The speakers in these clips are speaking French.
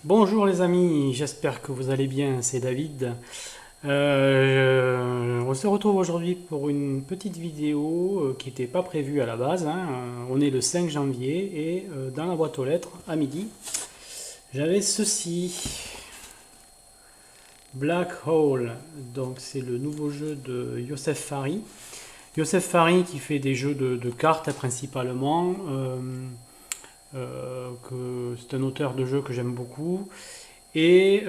Bonjour les amis, j'espère que vous allez bien, c'est David. On se retrouve aujourd'hui pour une petite vidéo qui n'était pas prévue à la base, hein. On est le 5 janvier et dans la boîte aux lettres, à midi, j'avais ceci. Black Hole, donc c'est le nouveau jeu de Youssef Fari. Youssef Fari qui fait des jeux de cartes principalement. C'est un auteur de jeu que j'aime beaucoup. Et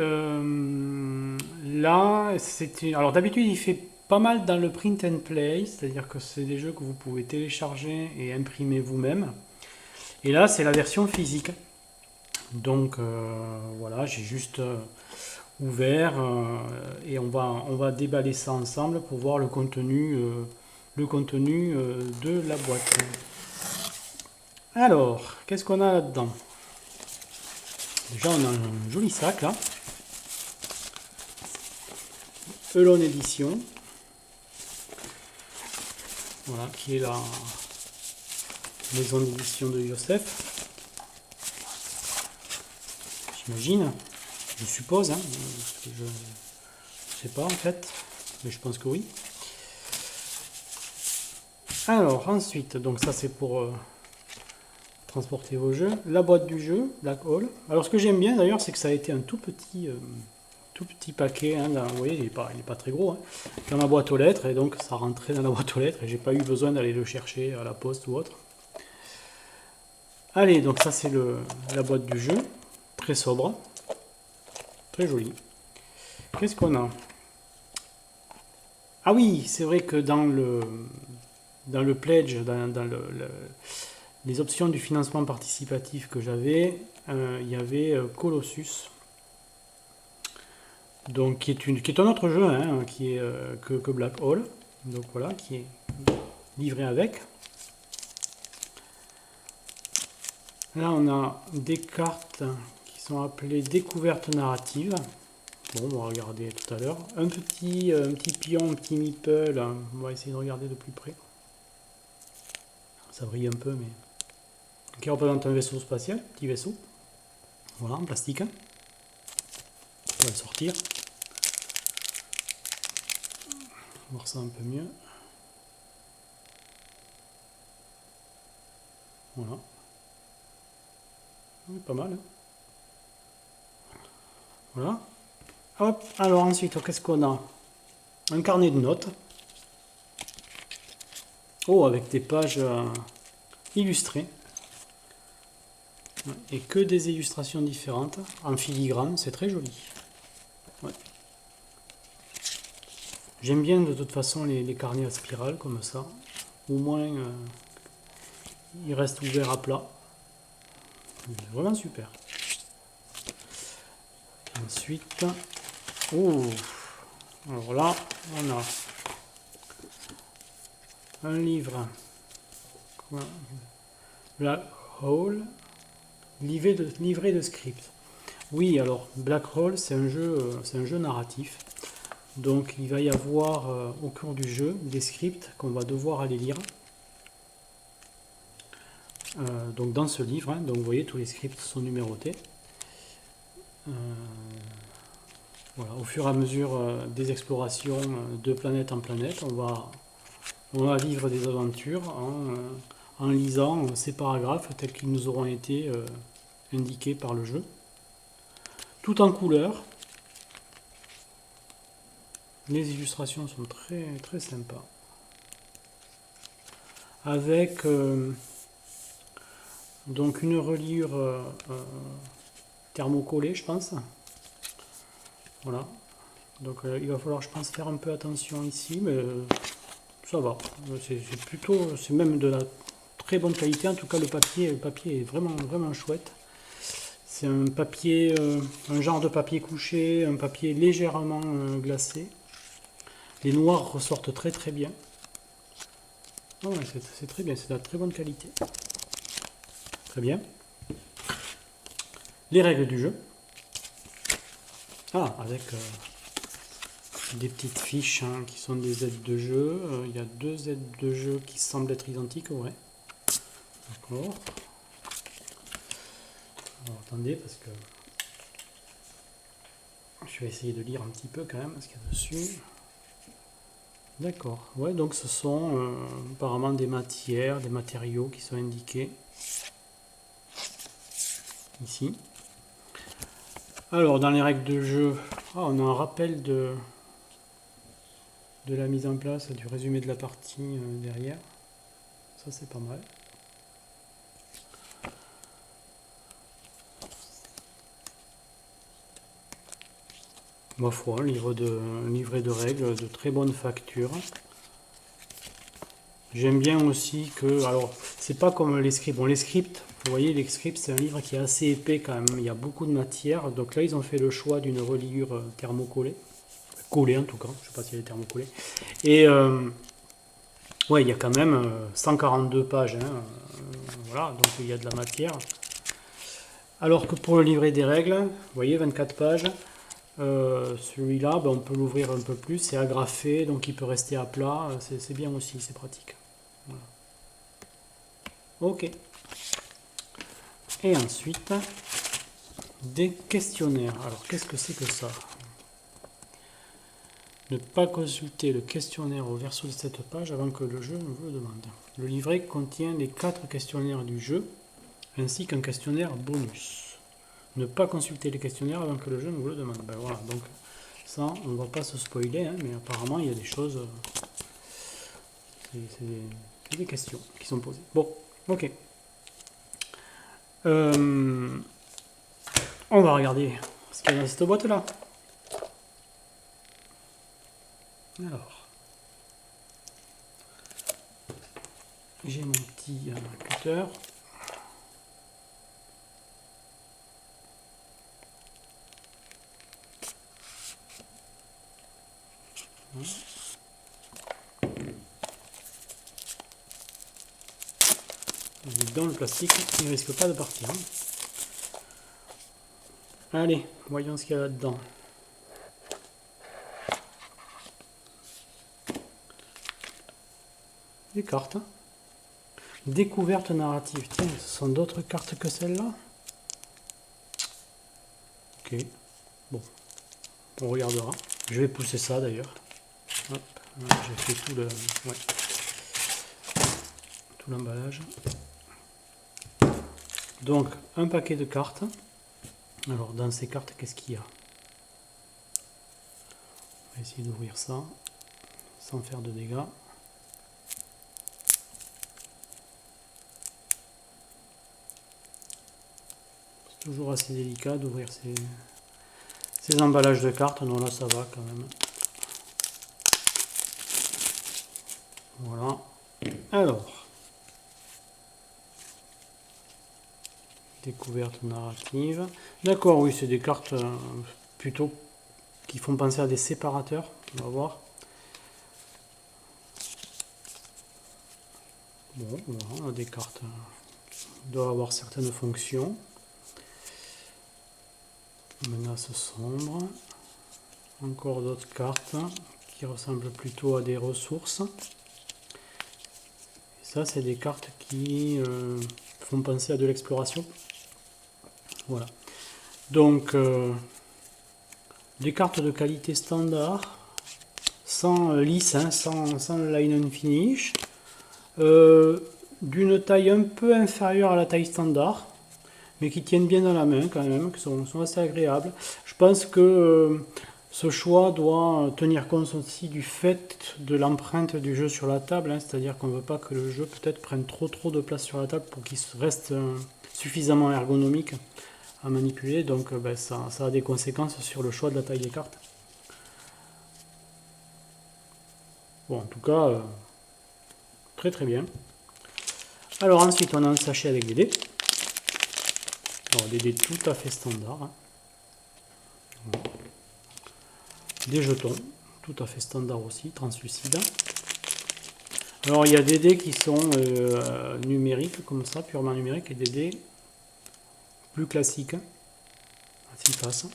là, c'était. Alors d'habitude, il fait pas mal dans le print and play, c'est-à-dire que c'est des jeux que vous pouvez télécharger et imprimer vous-même. Et là, c'est la version physique. Donc voilà, j'ai juste ouvert et on va déballer ça ensemble pour voir le contenu de la boîte. Alors, qu'est-ce qu'on a là-dedans? Déjà, on a un joli sac là. Elon Edition. Voilà, qui est la maison d'édition de Youssef. J'imagine. Je suppose, hein, parce que je ne sais pas en fait. Mais je pense que oui. Alors, ensuite, donc ça c'est pour transporter vos jeux. La boîte du jeu, Black Hole. Alors, ce que j'aime bien d'ailleurs, c'est que ça a été un tout petit paquet. Hein, vous voyez, il n'est pas très gros. Hein, dans la boîte aux lettres. Et donc, ça rentrait dans la boîte aux lettres. Et j'ai pas eu besoin d'aller le chercher à la poste ou autre. Allez, donc ça c'est la boîte du jeu. Très sobre. Très joli. Qu'est-ce qu'on a? Ah oui, c'est vrai que dans le pledge, les options du financement participatif que j'avais, il y avait Colossus. Donc, qui est un autre jeu hein, que Black Hole. Donc voilà, qui est livré avec. Là, on a des cartes qui sont appelées découvertes narratives. Bon, on va regarder tout à l'heure. Un petit pion, un petit meeple. On va essayer de regarder de plus près. Ça brille un peu, mais qui représente un vaisseau spatial, petit vaisseau. Voilà, en plastique. On va le sortir. Voir ça un peu mieux. Voilà. Pas mal. Hein. Voilà. Hop. Alors ensuite, qu'est-ce qu'on a? Un carnet de notes. Oh, avec des pages illustrées. Et que des illustrations différentes. En filigrane, c'est très joli. Ouais. J'aime bien de toute façon les carnets à spirale comme ça. Au moins, ils restent ouverts à plat. C'est vraiment super. Ensuite, oh, alors là, on a un livre, Black Hole, livré de script. Oui, alors Black Hole, c'est un jeu narratif. Donc il va y avoir au cours du jeu des scripts qu'on va devoir aller lire. Donc dans ce livre, hein, donc vous voyez tous les scripts sont numérotés. Voilà, au fur et à mesure des explorations de planète en planète, on va vivre des aventures en lisant ces paragraphes tels qu'ils nous auront été indiqués par le jeu. Tout en couleur. Les illustrations sont très, très sympas. Avec donc une reliure thermocollée, je pense. Voilà. Donc il va falloir, je pense, faire un peu attention ici, mais ça va. C'est même de la très bonne qualité. En tout cas, le papier est vraiment, vraiment chouette. C'est un papier, un genre de papier couché, un papier légèrement glacé. Les noirs ressortent très très bien. Oh, ouais, c'est très bien, c'est de la très bonne qualité. Très bien. Les règles du jeu. Ah, avec des petites fiches hein, qui sont des aides de jeu. Il y a deux aides de jeu qui semblent être identiques, ouais. D'accord. Alors, attendez, parce que Je vais essayer de lire un petit peu quand même ce qu'il y a dessus. D'accord, ouais, donc ce sont apparemment des matières, des matériaux qui sont indiqués ici. Alors, dans les règles de jeu, on a un rappel de la mise en place du résumé de la partie derrière. Ça, c'est pas mal. Ma foi, un livret de règles de très bonne facture. J'aime bien aussi que, alors, c'est pas comme les scripts. Bon, les scripts, vous voyez, les scripts, c'est un livre qui est assez épais quand même. Il y a beaucoup de matière. Donc là, ils ont fait le choix d'une reliure thermocollée. Collée en tout cas, je sais pas si elle est thermocollée. Et ouais, il y a quand même 142 pages. Hein, voilà, donc il y a de la matière. Alors que pour le livret des règles, vous voyez, 24 pages. Celui-là, on peut l'ouvrir un peu plus, c'est agrafé, donc il peut rester à plat, c'est bien aussi, c'est pratique. Voilà. Ok. Et ensuite, des questionnaires. Alors, qu'est-ce que c'est que ça? Ne pas consulter le questionnaire au verso de cette page avant que le jeu ne vous le demande. Le livret contient les 4 questionnaires du jeu, ainsi qu'un questionnaire bonus. Ne pas consulter les questionnaires avant que le jeu ne vous le demande. Ben voilà, donc ça, on ne va pas se spoiler, hein, mais apparemment il y a des choses, c'est des questions qui sont posées. Bon, ok. On va regarder ce qu'il y a dans cette boîte-là. Alors, j'ai mon petit cutter. Dans le plastique, il ne risque pas de partir. Allez, voyons ce qu'il y a là-dedans. Des cartes. Découverte narrative. Tiens, ce sont d'autres cartes que celles-là. Ok. Bon. On regardera. Je vais pousser ça d'ailleurs. J'ai fait tout le... Ouais. Tout l'emballage. Donc, un paquet de cartes. Alors, dans ces cartes, qu'est-ce qu'il y a? On va essayer d'ouvrir ça sans faire de dégâts. C'est toujours assez délicat d'ouvrir ces emballages de cartes. Non, là, ça va quand même. Voilà. Alors, découverte narrative. D'accord, oui, c'est des cartes plutôt qui font penser à des séparateurs. On va voir. Bon, voilà, on a des cartes qui doivent avoir certaines fonctions. Menace sombre. Encore d'autres cartes qui ressemblent plutôt à des ressources. Et ça, c'est des cartes qui font penser à de l'exploration. Voilà. Donc, des cartes de qualité standard, sans lisse, hein, sans line and finish, d'une taille un peu inférieure à la taille standard, mais qui tiennent bien dans la main quand même, qui sont assez agréables. Je pense que ce choix doit tenir compte aussi du fait de l'empreinte du jeu sur la table, hein, c'est-à-dire qu'on ne veut pas que le jeu peut-être prenne trop de place sur la table pour qu'il reste suffisamment ergonomique à manipuler, donc ça a des conséquences sur le choix de la taille des cartes. Bon, en tout cas, très très bien. Alors ensuite, on a un sachet avec des dés. Alors des dés tout à fait standards. Hein. Des jetons, tout à fait standards aussi, translucides. Alors il y a des dés qui sont numériques, comme ça, purement numériques, et des dés plus classiques, à 6 faces.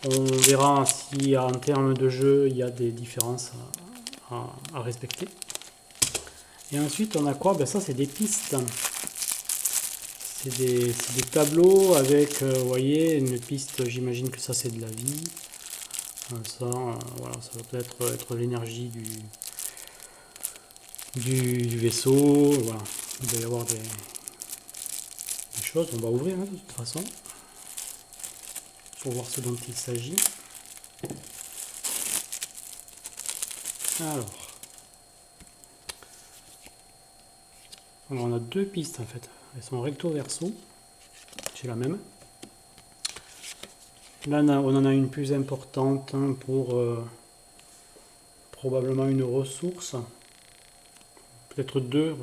On verra si en termes de jeu il y a des différences à respecter. Et ensuite on a quoi? Ben ça c'est des pistes. c'est des tableaux avec, vous voyez, une piste, j'imagine que ça c'est de la vie. Ça, voilà, ça va peut-être être l'énergie du vaisseau. Voilà. Il doit y avoir des choses. On va ouvrir de toute façon pour voir ce dont il s'agit. Alors, on a deux pistes en fait. Elles sont recto verso. C'est la même. Là, on en a une plus importante pour probablement une ressource. Peut-être deux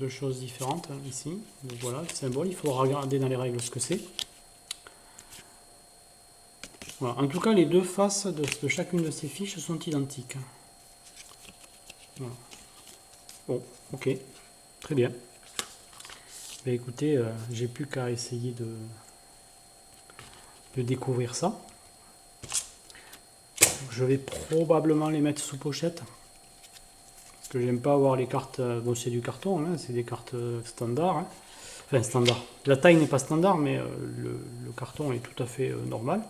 choses différentes ici. Donc voilà, le symbole. Il faudra regarder dans les règles ce que c'est. Voilà. En tout cas, les deux faces de chacune de ces fiches sont identiques. Voilà. Bon, ok. Très bien. Mais écoutez, j'ai plus qu'à essayer de découvrir ça. Je vais probablement les mettre sous pochette. Parce que j'aime pas avoir les cartes. Bon, c'est du carton, hein, c'est des cartes standards. Hein. Enfin, standard. La taille n'est pas standard, mais le carton est tout à fait normal.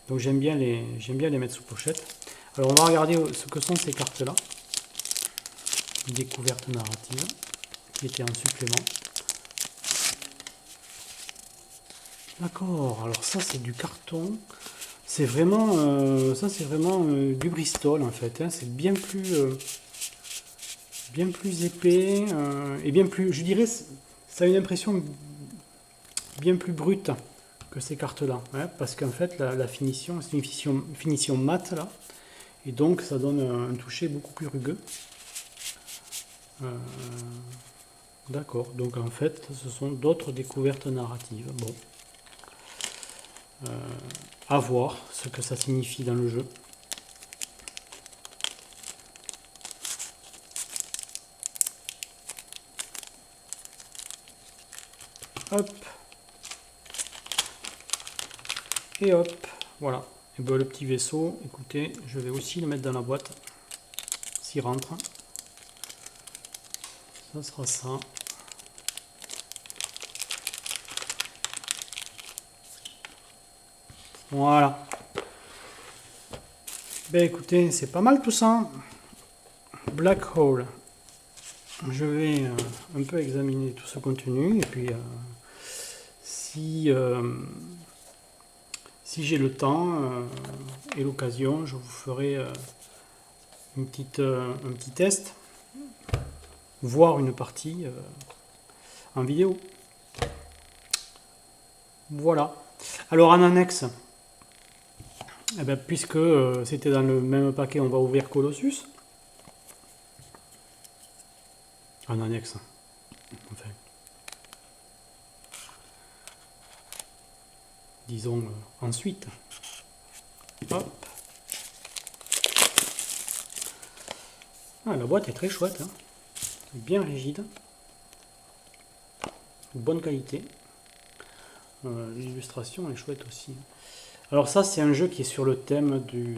Donc j'aime bien les mettre sous pochette. Alors on va regarder ce que sont ces cartes-là. Découverte narrative, qui était en supplément. D'accord, alors ça c'est du carton. C'est vraiment, ça c'est vraiment du Bristol en fait. Hein. C'est bien plus épais et bien plus, je dirais, ça a une impression bien plus brute que ces cartes-là, hein, parce qu'en fait la finition, c'est une finition mate là, et donc ça donne un toucher beaucoup plus rugueux. D'accord, donc en fait ce sont d'autres découvertes narratives. Bon. À voir ce que ça signifie dans le jeu. Hop. Et hop. Voilà. Et ben, le petit vaisseau, écoutez, je vais aussi le mettre dans la boîte. S'il rentre. Ça sera ça. Voilà. Ben écoutez, c'est pas mal tout ça. Black Hole. Je vais un peu examiner tout ce contenu et puis si j'ai le temps et l'occasion, je vous ferai un petit test, voire une partie en vidéo. Voilà. Alors en annexe, eh bien, puisque c'était dans le même paquet, on va ouvrir Colossus. En annexe. Enfin. Disons ensuite. Hop. Ah, la boîte est très chouette. Hein. Bien rigide. Bonne qualité. L'illustration est chouette aussi. Alors ça, c'est un jeu qui est sur le thème du...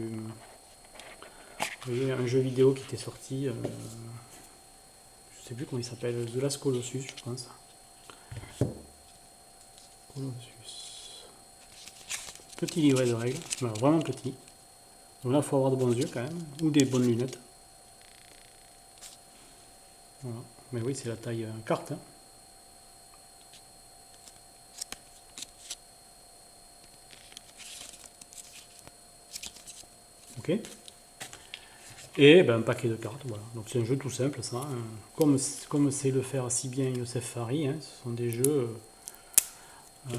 Vous voyez, un jeu vidéo qui était sorti... je sais plus comment il s'appelle. The Last Colossus, je pense. Colossus. Petit livret de règles. Voilà, vraiment petit. Donc là, il faut avoir de bons yeux quand même. Ou des bonnes lunettes. Voilà. Mais oui, c'est la taille carte. Hein. Ok. Et ben, un paquet de cartes, voilà. Donc c'est un jeu tout simple, ça. Hein. Comme c'est le faire si bien Youssef Fari, hein, ce sont des jeux... ce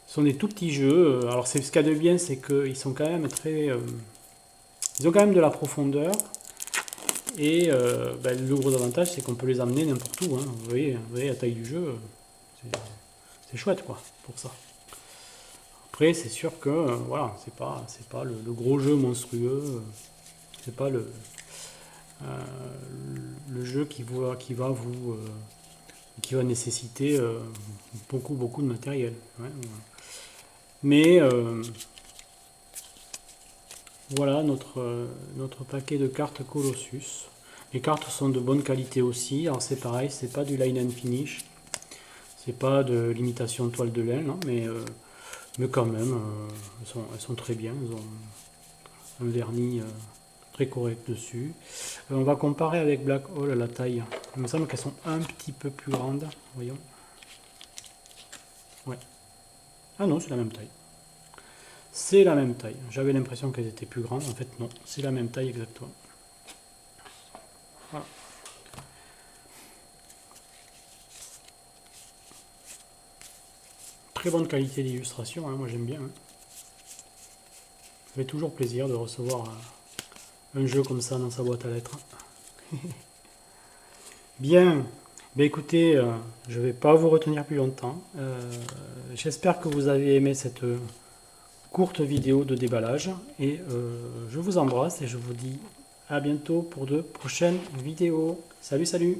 sont des tout petits jeux. Alors ce qu'il y a de bien, c'est qu'ils sont quand même très... ils ont quand même de la profondeur. Et ben, le gros avantage, c'est qu'on peut les amener n'importe où. Hein. Vous voyez la taille du jeu, c'est chouette, quoi, pour ça. Après, c'est sûr que voilà, c'est pas le gros jeu monstrueux, c'est pas le jeu qui va nécessiter beaucoup de matériel. Ouais, voilà. Mais voilà notre paquet de cartes Colossus. Les cartes sont de bonne qualité aussi. Alors c'est pareil, c'est pas du line and finish. C'est pas de l'imitation toile de lin, hein, mais quand même, elles sont très bien. Elles ont un vernis très correct dessus. On va comparer avec Black Hole à la taille. Il me semble qu'elles sont un petit peu plus grandes. Voyons. Ouais. Ah non, c'est la même taille. C'est la même taille. J'avais l'impression qu'elles étaient plus grandes. En fait, non. C'est la même taille exactement. Voilà. Très bonne qualité d'illustration, hein, moi j'aime bien. Hein. Ça fait toujours plaisir de recevoir un jeu comme ça dans sa boîte à lettres. Bien, ben écoutez, je ne vais pas vous retenir plus longtemps. J'espère que vous avez aimé cette courte vidéo de déballage et je vous embrasse et je vous dis à bientôt pour de prochaines vidéos. Salut, salut!